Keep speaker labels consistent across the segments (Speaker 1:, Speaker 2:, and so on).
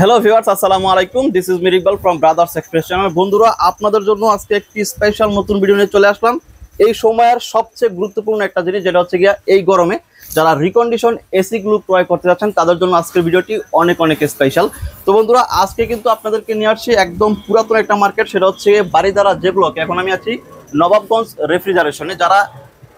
Speaker 1: Hello viewers, আসসালামু আলাইকুম। This is Mir Iqbal from Brothers Express channel. বন্ধুরা, আপনাদের জন্য আজকে একটি স্পেশাল নতুন ভিডিও নিয়ে চলে আসলাম। এই সময়ের সবচেয়ে গুরুত্বপূর্ণ একটা জিনিস, যেটা হচ্ছে গিয়া এই গরমে যারা রিকন্ডিশন এসি গুলো ক্রয় করতে যাচ্ছেন তাদের জন্য আজকের ভিডিওটি অনেক অনেক স্পেশাল। তো বন্ধুরা, আজকে কিন্তু আপনাদেরকে নিয়ে আসছি একদম পুরাতন একটা মার্কেট, সেটা হচ্ছে বারিধারা যে ব্লকে। এখন আমি আছি নবাবগঞ্জ রেফ্রিজারেশনে। যারা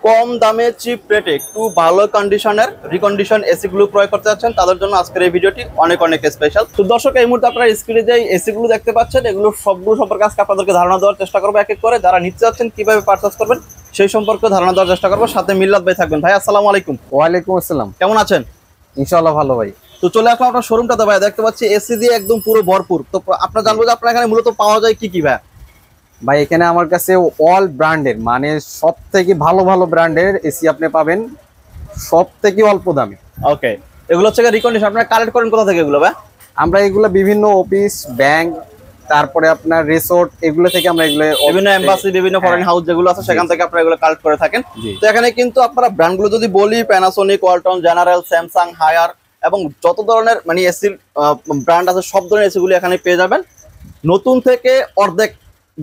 Speaker 1: কম দামে চিপ রেটে একটু ভালো কন্ডিশনের রিকন্ডিশন এসি গুলো ক্রয় করতে যাচ্ছেন তাদের জন্য আজকের এই ভিডিওটি অনেক অনেক স্পেশাল। তো দর্শক, এই মুহূর্তে আপনারা স্ক্রিনে যে এসি গুলো দেখতে পাচ্ছেন, এগুলো সবগুলো সম্পর্কে আজকে আপনাদেরকে ধারণা দেওয়ার চেষ্টা করবো এক এক করে। যারা নিতে যাচ্ছেন কিভাবে পারচেজ করবেন সেই সম্পর্কে ধারণা দেওয়ার চেষ্টা করবো। সাথে মিল্লাত ভাই থাকবেন। ভাই আসসালামু আলাইকুম।
Speaker 2: ওয়ালাইকুম আসসালাম।
Speaker 1: কেমন আছেন?
Speaker 2: ইনশাআল্লাহ ভালো ভাই।
Speaker 1: তো চলে আসলাম আপনার শোরুমটাতে ভাই। দেখতে পাচ্ছি এসি দিয়ে একদম পুরো ভরপুর। তো আপনার জানবো যে আপনার এখানে মূলত পাওয়া যায় কি কি ভাই?
Speaker 2: ভাই এখানে আমার কাছে অল ব্র্যান্ডের, মানে সব থেকে ভালো ভালো ব্র্যান্ডের এসি আপনি পাবেন সব থেকে অল্প দামে।
Speaker 1: ওকে, এগুলো হচ্ছে রিকন্ডিশন আপনারা কালেক্ট করেন কোথা থেকে এগুলো ভাই?
Speaker 2: আমরা এগুলো বিভিন্ন অফিস, ব্যাংক, তারপরে আপনার রিসোর্ট, এগুলো থেকে আমরা এগুলো
Speaker 1: বিভিন্ন এমবাসি, বিভিন্ন ফরেন হাউস যেগুলো আছে সেখান থেকে আপনারা এগুলো কালেক্ট করে থাকেন। তো এখানে কিন্তু আপনারা ব্র্যান্ডগুলো যদি বলি, Panasonic, Walton, General, Samsung, Haier এবং যত ধরনের মানে এসির ব্র্যান্ড আছে সব ধরনের এসিগুলো এখানে পেয়ে যাবেন। নতুন থেকে অর্ধেক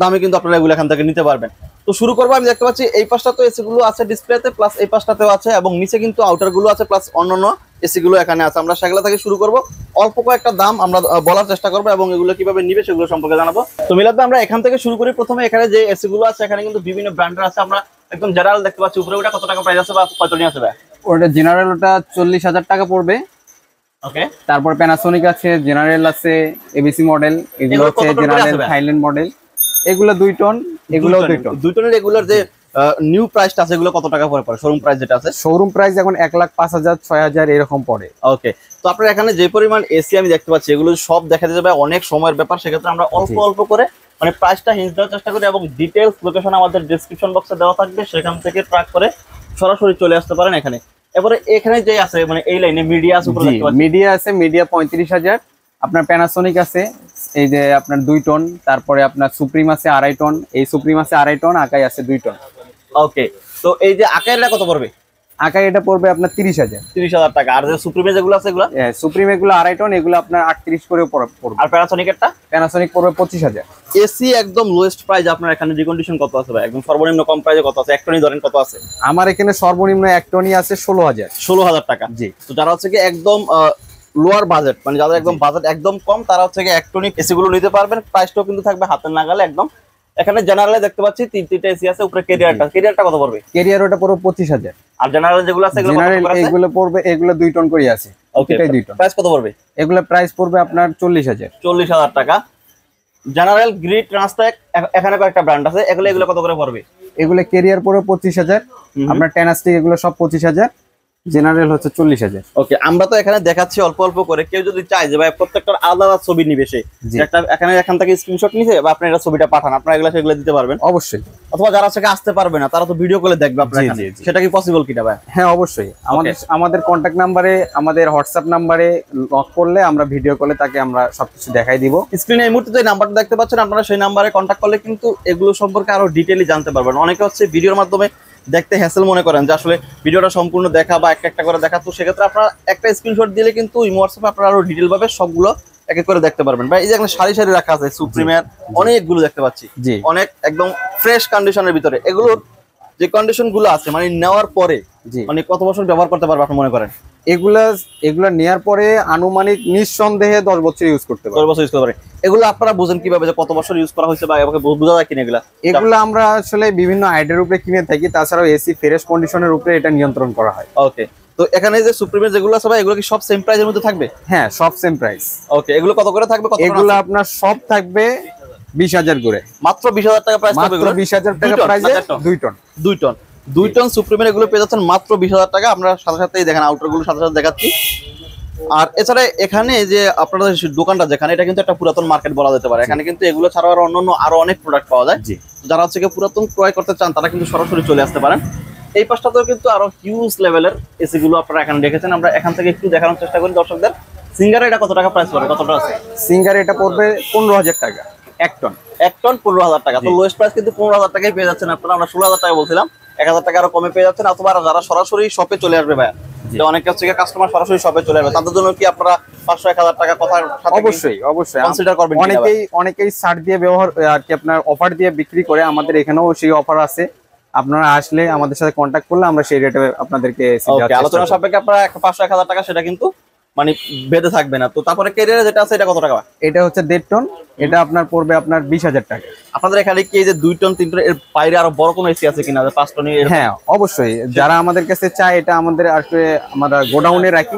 Speaker 1: দামে কিন্তু আপনারা এগুলো এখান থেকে নিতে পারবেন। তো শুরু করবো। আমি দেখতে পাচ্ছি এই পাশটা তো এসি গুলো আছে ডিসপ্লেতে, প্লাস এই পাশটাতেও আছে এবং নিচে কিন্তু আউটার গুলো আছে, প্লাস অন্যান্য এসি গুলো এখানে আছে। আমরা সেগুলো থেকে শুরু করব। অল্প কয়েকটা দাম আমরা বলার চেষ্টা করবো এবং এগুলো কিভাবে নিবে সেগুলো সম্পর্কে জানাবো। তো মিলাদ ভাই, আমরা এখান থেকে শুরু করি। প্রথমে এখানে যে এসি গুলো আছে এখানে কিন্তু বিভিন্ন ব্র্যান্ডের আছে। আমরা একদম জেনারেল দেখতে পাচ্ছি উপরে, ওটা কত টাকা প্রাইস আছে বা কত নিয়ে আছে ভাই?
Speaker 2: ওটা জেনারেল, ওটা 40,000 টাকা পড়বে।
Speaker 1: ওকে,
Speaker 2: তারপর প্যানাসোনিক আছে, জেনারেল আছে, এবিসি মডেল, এগুলো হচ্ছে জেনারেল থাইল্যান্ড মডেল। এগুলো 2 টন, এগুলো 2 টন।
Speaker 1: 2 টনের রেগুলার যে নিউ প্রাইসটা আছে এগুলো কত টাকা পড়ে? শোরুম প্রাইস যেটা আছে,
Speaker 2: শোরুম প্রাইস এখন 1,05,000 6,000 এরকম পড়ে।
Speaker 1: ওকে। তো আপনার এখানে যে পরিমাণ এসি আমি দেখতে পাচ্ছি এগুলো সব দেখা যাবে অনেক সময়ের ব্যাপার। সেক্ষেত্রে আমরা অল্প অল্প করে মানে প্রাইসটা হিন্ট দেওয়ার চেষ্টা করি এবং ডিটেলস লোকেশন আমাদের ডেসক্রিপশন বক্সে দেওয়া থাকবে, সেখান থেকে ট্র্যাক করে সরাসরি চলে আসতে পারেন এখানে। এবারে এখানে যে আছে মানে এই লাইনে মিডিয়া আছে, উপরে দেখতে পাচ্ছি
Speaker 2: মিডিয়া আছে, মিডিয়া 35,000। আপনার প্যানাসোনিক আছে এই যে আপনার 2 টন, তারপরে আপনার সুপ্রিম আছে 2.5 টন, এই সুপ্রিম আছে 2.5 টন, আকাই আছে 2 টন।
Speaker 1: ওকে। তো এই যে আকাইটা কত পড়বে?
Speaker 2: আকাই এটা পড়বে আপনার 30,000।
Speaker 1: 30,000 টাকা। আর যে সুপ্রিমে যেগুলো আছে এগুলো?
Speaker 2: সুপ্রিম এগুলো 2.5 টন, এগুলো আপনার 38 করে পড়বে।
Speaker 1: আর প্যানাসোনিকেরটা?
Speaker 2: প্যানাসোনিক পড়বে 25,000।
Speaker 1: এসি একদম লোয়েস্ট প্রাইস আপনার এখানে রিকন্ডিশন কত আছে ভাই? একদম সর্বনিম্ন কম প্রাইসে কত আছে? এক টনই ধরেন কত আছে?
Speaker 2: আমার এখানে সর্বনিম্ন 1 টনই আছে 16,000।
Speaker 1: 16,000 টাকা।
Speaker 2: জি।
Speaker 1: তো যারা হচ্ছে কি একদম লোয়ার বাজেট, মানে যাদের একদম বাজেট একদম কম, তারা হচ্ছে কি ইলেকট্রনিক এসি গুলো নিতে পারবেন। প্রাইসটাও কিন্তু থাকবে হাতের নাগালে একদম। এখানে জেনারেলে দেখতে পাচ্ছি তিনটা এসি আছে। উপরে ক্যারিয়ারটা কত পড়বে?
Speaker 2: ক্যারিয়ার ওটা পড়বে 25,000।
Speaker 1: আর জেনারেল যেগুলো আছে
Speaker 2: এগুলো পড়বে, এগুলো 2 টন করে আছে।
Speaker 1: ওকে, 2 টন। প্রাইস কত পড়বে?
Speaker 2: এগুলো প্রাইস পড়বে আপনার 40,000।
Speaker 1: 40,000 টাকা। জেনারেল, গ্রিড, ট্রান্সট্যাক, এখানে কয়েকটা ব্র্যান্ড আছে। এগুলো কত করে পড়বে?
Speaker 2: এগুলো ক্যারিয়ার পড়বে 25,000। আপনার টেনাস্টিক এগুলো সব 25,000। জেনারেল হচ্ছে 40,000।
Speaker 1: ওকে, আমরা তো এখানে দেখাচ্ছি অল্প অল্প করে। কেউ যদি চায় যে ভাই প্রত্যেকটার আলাদা ছবি নিবে, সে একটা এখান থেকে স্ক্রিনশট নিছে বা আপনি এটা ছবিটা পাঠান, আপনারা সেগুলো দিতে পারবেন
Speaker 2: অবশ্যই।
Speaker 1: অথবা যারা থেকে আসতে পারবে না তারা তো ভিডিও কলে দেখবে আপনারা, সেটা কি পসিবল কিনা ভাই?
Speaker 2: হ্যাঁ অবশ্যই। আমাদের কন্ট্যাক্ট নাম্বারে, আমাদের হোয়াটসঅ্যাপ নাম্বারে লক করলে আমরা ভিডিও কলে তাকে আমরা সবকিছু দেখাই দিব।
Speaker 1: স্ক্রিনে এই মুহূর্তে যে নাম্বারটা দেখতে পাচ্ছেন, আপনারা সেই নাম্বারে কন্ট্যাক্ট করলে কিন্তু এগুলো সম্পর্কে আরো ডিটেইলি জানতে পারবেন। অনেকে হচ্ছে ভিডিওর মাধ্যমে দেখতে হ্যাসেল মনে করেন যে আসলে ভিডিওটা সম্পূর্ণ দেখা বা একটা করে দেখা। তো সেক্ষেত্রে আপনারা একটা স্ক্রিনশট দিলে কিন্তু হোয়াটসঅ্যাপে আপনারা আরো ডিটেইল ভাবে সবগুলো এক এক করে দেখতে পারবেন। ভাই এই যে এখানে সারি সারি রাখা আছে সুপ্রিমের অনেকগুলো দেখতে পাচ্ছি, অনেক একদম ফ্রেশ কন্ডিশনের ভিতরে। এগুলোর যে কন্ডিশন গুলো আছে মানে নেওয়ার পরে মানে কত বছর ব্যবহার করতে পারবে আপনি মনে করেন?
Speaker 2: এগুলা নেওয়ার পরে আনুমানিক নিঃসন্দেহে 10 বছর ইউজ করতে পারবে।
Speaker 1: 10 বছর ইউজ করতে পারে। এগুলো আপনারা বুঝেন কিভাবে যে কত বছর ইউজ করা হয়েছে বা আমাকে বোঝা যায় কিনা এগুলা?
Speaker 2: এগুলো আমরা আসলে বিভিন্ন আইডিয়ার উপরে কিনে থাকি, তাছাড়াও এসি ফ্রেশ কন্ডিশনের উপরে এটা নিয়ন্ত্রণ করা হয়।
Speaker 1: ওকে। তো এখানে যে সুপ্রিমের যেগুলো আছে ভাই, এগুলো কি সব সেম প্রাইসের মধ্যে থাকবে?
Speaker 2: হ্যাঁ, সব সেম প্রাইস।
Speaker 1: ওকে, এগুলো কত করে থাকবে?
Speaker 2: এগুলো আপনার সব থাকবে 20,000 করে।
Speaker 1: মাত্র 20,000 টাকা প্রাইস থাকবে এগুলো?
Speaker 2: 20,000 টাকা প্রাইসে 2 টন।
Speaker 1: 2 টন 2 টন সুপ্রিমের এগুলো পেয়ে যাচ্ছেন মাত্র 20,000 টাকা। আমরা সাথে সাথেই দেখেন আউটার গুলো সাথে সাথে দেখাচ্ছি। আর এছাড়া এখানে যে আপনাদের দোকানটা যেখানে, এটা কিন্তু একটা পুরাতন মার্কেট বলা যেতে পারে। এখানে কিন্তু এগুলো ছাড়াও আরো অন্যান্য আরো অনেক প্রোডাক্ট পাওয়া যায়। যারা হচ্ছে পুরাতন ক্রয় করতে চান তারা কিন্তু সরাসরি চলে আসতে পারেন। এই পাশটাতেও কিন্তু আরো হিউজ লেভেলের এসি গুলো আপনারা এখানে দেখেছেন। আমরা এখান থেকে একটু দেখানোর চেষ্টা করি দর্শকদের। সিঙ্গার এটা কত টাকা প্রাইস পড়বে? কতটা আছে?
Speaker 2: সিঙ্গার এটা পড়বে 15,000 টাকা 1 টন।
Speaker 1: 1 টন 15,000 টাকা। তো লোয়েস্ট প্রাইস কিন্তু 15,000 টাকায় পেয়ে যাচ্ছেন আপনারা। আমরা 16,000 টাকা বলছিলাম, 1,000 টাকা আরো কমে পেয়ে যাচ্ছেন। অথবা যারা সরাসরি শপে চলে আসবে ভাই, যে অনেকে হচ্ছে কাস্টমার সরাসরি শপে চলে যাবে, তাদের জন্য কি আপনারা 500-1000 টাকা কথা
Speaker 2: অবশ্যই
Speaker 1: কনসিডার করবেন?
Speaker 2: অনেকেই ছাড় দিয়ে ব্যবহার আর কি আপনার অফার দিয়ে বিক্রি করে, আমাদের এখানেও সেই অফার আছে। আপনারা আসলে আমাদের সাথে কন্ট্যাক্ট করলে আমরা সেই রেটে আপনাদেরকে
Speaker 1: আলোচনা সাপেক্ষে আপনারা 500-1000 টাকা সেটা কিন্তু মানে বেঁধে থাকবে না। তো তারপরে ক্যারিয়ারে যেটা আছে এটা কত টাকা?
Speaker 2: এটা হচ্ছে 1.5 টন, এটা আপনার পড়বে আপনার 20,000 টাকা।
Speaker 1: আপনাদের এখানে কি এই যে 2 টন 3 টন এর বাইরে আরো বড় কোনো এসি আছে কিনা, 5 টন?
Speaker 2: হ্যাঁ অবশ্যই, যারা আমাদের কাছে চায় এটা আমাদের আসলে আমরা গোডাউনে রাখি,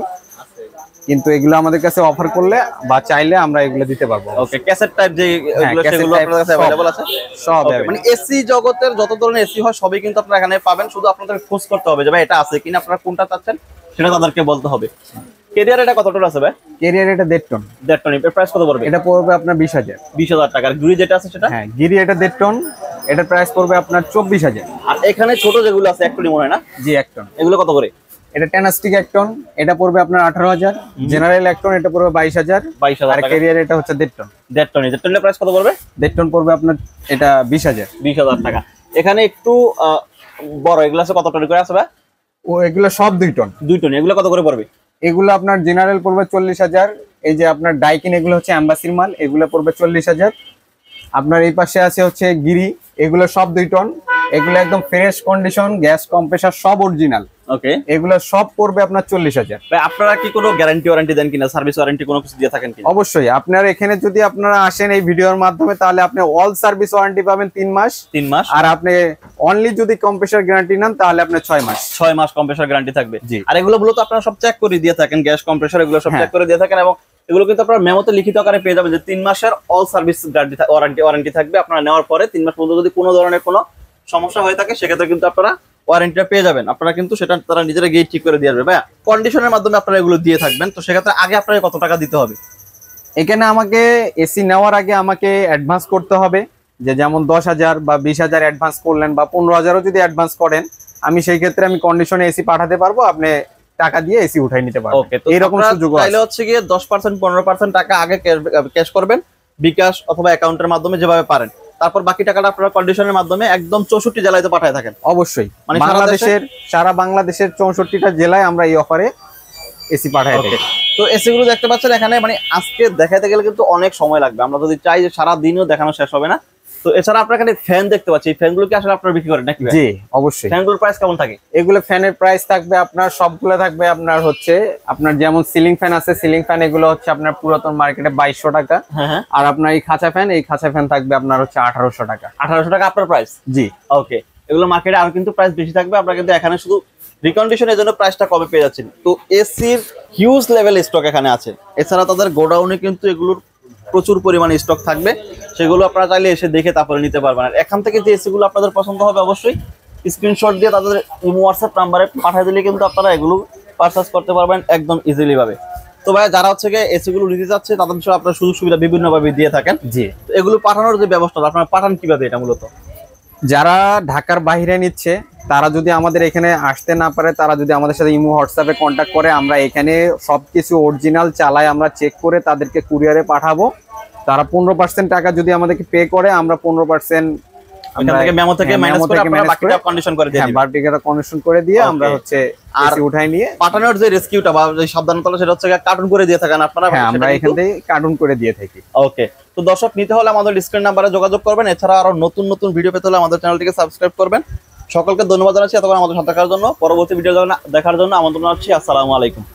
Speaker 2: কিন্তু এগুলো আমাদের কাছে অফার করলে বা চাইলে আমরা এগুলো দিতে পারবো।
Speaker 1: ওকে, ক্যাসেট টাইপ যে এগুলো সেগুলো আপনাদের কাছে अवेलेबल আছে
Speaker 2: সব।
Speaker 1: মানে এসি জগতের যত ধরনের এসি হয় সবই কিন্তু আপনারা এখানে পাবেন, শুধু আপনাদের খোঁজ করতে হবে যে ভাই এটা আছে কিনা, আপনারা কোনটা চাচ্ছেন সেটা তাদেরকে বলতে হবে। ক্যারিয়ার এটা কত টন আছে ভাই?
Speaker 2: ক্যারিয়ার এটা 1.5 টন।
Speaker 1: 1.5 টন। এর প্রাইস কত পড়বে?
Speaker 2: এটা পড়বে আপনার 20,000।
Speaker 1: 20,000 টাকা। আর গিরি যেটা আছে সেটা?
Speaker 2: হ্যাঁ গিরি এটা 1.5 টন, এটার প্রাইস পড়বে আপনার 24,000।
Speaker 1: আর এখানে ছোট যেগুলো আছে 1 টনই মনে হয় না?
Speaker 2: জি 1 টন।
Speaker 1: এগুলো কত করে?
Speaker 2: এটা টেনাস্টিক 1 টন, এটা পড়বে আপনার 18,000। জেনারেল 1 টন এটা পড়বে 22,000।
Speaker 1: 22,000
Speaker 2: আর ক্যারিয়ার এটা হচ্ছে 1.5 টন।
Speaker 1: 1.5 টন। 1.5 টনের প্রাইস কত পড়বে?
Speaker 2: 1.5 টন পড়বে আপনার এটা 20,000।
Speaker 1: 20,000 টাকা। এখানে একটু বড় এগুলো আছে কত টন করে আছে ভাই?
Speaker 2: ও এগুলো সব 2 টন।
Speaker 1: 2 টন। এগুলো কত করে পড়বে?
Speaker 2: এগুলো আপনার জেনারেল পড়বে 40,000। এই যে আপনার ডাইকিন এগুলো হচ্ছে অ্যাম্বাসির মাল, এগুলো পড়বে 40,000। আপনার এই পাশে আছে হচ্ছে গিরি, এগুলো সব 2 টন। এগুলো একদম ফ্রেশ কন্ডিশন, গ্যাস কম্প্রেসার সব অরিজিনাল।
Speaker 1: ওকে,
Speaker 2: এগুলো সব পড়বে আপনার 40,000।
Speaker 1: ভাই আপনারা কি কোনো গ্যারান্টি ওয়ারেন্টি দেন কিনা, সার্ভিস ওয়ারেন্টি কোনো কিছু দিয়ে থাকেন কিনা?
Speaker 2: অবশ্যই, আপনার এখানে যদি আপনারা আসেন এই ভিডিওর মাধ্যমে তাহলে আপনি অল সার্ভিস ওয়ারেন্টি পাবেন 3 মাস।
Speaker 1: 3 মাস।
Speaker 2: আর আপনি অনলি যদি কম্প্রেসার গ্যারান্টি নেন তাহলে আপনি 6 মাস।
Speaker 1: 6 মাস কম্প্রেসার গ্যারান্টি থাকবে।
Speaker 2: জি।
Speaker 1: আর এগুলো মূলত আপনারা সব চেক করে দিয়ে থাকেন, গ্যাস কম্প্রেসার এগুলো সব চেক করে দিয়ে থাকেন, এবং এগুলো কিন্তু আপনারা মেমোতে লিখিত আকারে পেয়ে যাবেন যে 3 মাসের অল সার্ভিস গ্যারান্টি ওয়ারেন্টি থাকবে। আপনারা নেওয়ার পরে 3 মাস পর্যন্ত যদি কোনো ধরনের কোনো সমস্যা হয়ে থাকে সেক্ষেত্রে কিন্তু আপনারা ওয়ারেন্টিটা পেয়ে যাবেন। আপনারা কিন্তু সেটা তারা নিজেরা গিয়ে ঠিক করে দিয়ে আসবে। ভাই কন্ডিশনের মাধ্যমে আপনারা এগুলো দিয়ে থাকবেন, তো সেক্ষেত্রে আগে আপনাকে কত টাকা দিতে হবে?
Speaker 2: এখানে আমাকে এসি নেওয়ার আগে আমাকে অ্যাডভান্স করতে হবে, যে যেমন 10,000 বা 20,000 অ্যাডভান্স করলেন বা 15,000ও যদি অ্যাডভান্স করেন, আমি সেই ক্ষেত্রে আমি কন্ডিশনে এসি পাঠাতে পারবো, আপনি টাকা দিয়ে এসি উঠাই নিতে পারবেন।
Speaker 1: ওকে, তো
Speaker 2: এরকম সুযোগ আছে।
Speaker 1: তাহলে হচ্ছে গিয়ে 10% 15% টাকা আগে ক্যাশ করবেন বিকাশ অথবা অ্যাকাউন্টের মাধ্যমে যেভাবে পারেন, তারপর বাকি টাকাটা আপনারা কন্ডিশনের মাধ্যমে একদম 64 জেলায় তো পাঠায় থাকেন।
Speaker 2: অবশ্যই,
Speaker 1: মানে
Speaker 2: সারা বাংলাদেশের 64টা জেলায় আমরা এই অফারে এসি পাঠাই থাকি।
Speaker 1: তো এসি গুলো দেখতে পাচ্ছেন এখানে, মানে আজকে দেখাতে গেলে কিন্তু অনেক সময় লাগবে, আমরা যদি চাই যে সারা দিনও দেখানো শেষ হবে না। তো এছাড়া আপনারা এখানে ফ্যান দেখতে পাচ্ছি, এই ফ্যানগুলো কি আসলে আপনারা বিক্রি করেন নাকি?
Speaker 2: জি অবশ্যই।
Speaker 1: ফ্যানগুলোর প্রাইস কেমন থাকে?
Speaker 2: এগুলো ফ্যানের প্রাইস থাকবে আপনার সবগুলো থাকবে আপনার হচ্ছে আপনার যেমন সিলিং ফ্যান আছে, সিলিং ফ্যান এগুলো হচ্ছে আপনার পুরাতন মার্কেটে 2200 টাকা।
Speaker 1: হ্যাঁ।
Speaker 2: আর আপনার এই খাঁচা ফ্যান থাকবে আপনার হচ্ছে 1800 টাকা।
Speaker 1: 1800 টাকা আপনার প্রাইস?
Speaker 2: জি।
Speaker 1: ওকে, এগুলো মার্কেটে আরো কিন্তু প্রাইস বেশি থাকবে, আপনারা কিন্তু এখানে শুধু রিকন্ডিশনের জন্য প্রাইসটা কমে পেয়ে যাচ্ছেন। তো এসির হিউজ লেভেল স্টক এখানে আছে। এছাড়া তাদের গোডাউনে কিন্তু এগুলোর প্রচুর পরিমাণে স্টক থাকবে, সেগুলো আপনারা চাইলে এসে দেখে তারপরে নিতে পারবেন। আর এখান থেকে যে এসি গুলো আপনাদের পছন্দ হবে অবশ্যই স্ক্রিনশট দিয়ে তাদের হোয়াটসঅ্যাপ নাম্বারে পাঠিয়ে দিলে কিন্তু আপনারা এগুলো পারচেজ করতে পারবেন একদম ইজিলি ভাবে। তো ভাই যারা হচ্ছে এসি গুলো নিতে যাচ্ছে তাদের জন্য আপনারা সুযোগ সুবিধা বিভিন্ন ভাবে দিয়ে থাকেন।
Speaker 2: জি।
Speaker 1: তো এগুলো পাঠানোর যে ব্যবস্থা আপনারা পাঠান কিভাবে? এটা মূলত
Speaker 2: যারা ঢাকার বাইরে নিচ্ছে তারা যদি আমাদের এখানে আসতে না পারে, তারা যদি আমাদের সাথে ইমো হোয়াটসঅ্যাপে কন্ট্যাক্ট করে, আমরা এখানে সবকিছু অরিজিনাল চালাই আমরা চেক করে তাদেরকে কুরিয়ারে পাঠাবো। তারা 15% টাকা যদি আমাদেরকে পে করে, আমরা 15%
Speaker 1: মেমো থেকে মাইনাস করে আপনারা বাকিটা কন্ডিশন করে দিয়ে দিবেন।
Speaker 2: বাকিটা কন্ডিশন করে দিয়ে আমরা হচ্ছে এসি উঠাই নিয়ে
Speaker 1: পাঠানোর যে রেস্কিউটা বা যে সাবধানতা সেটা হচ্ছে কার্টুন করে দিয়ে থাকেন আপনারা।
Speaker 2: হ্যাঁ, আমরা এখান থেকে কার্টুন করে দিয়ে থাকি।
Speaker 1: ওকে, তো দর্শক নিতে হলে আমাদের স্ক্রিন নাম্বারে যোগাযোগ করবেন। এছাড়া আরো নতুন নতুন ভিডিও পেতে হলে আমাদের চ্যানেলটিকে সাবস্ক্রাইব করবেন। সকলকে ধন্যবাদ জানাচ্ছি এতক্ষণ আমাদের সাথে থাকার জন্য। পরবর্তী ভিডিও দেখার জন্য আমন্ত্রণ জানাচ্ছি। আসসালামু আলাইকুম।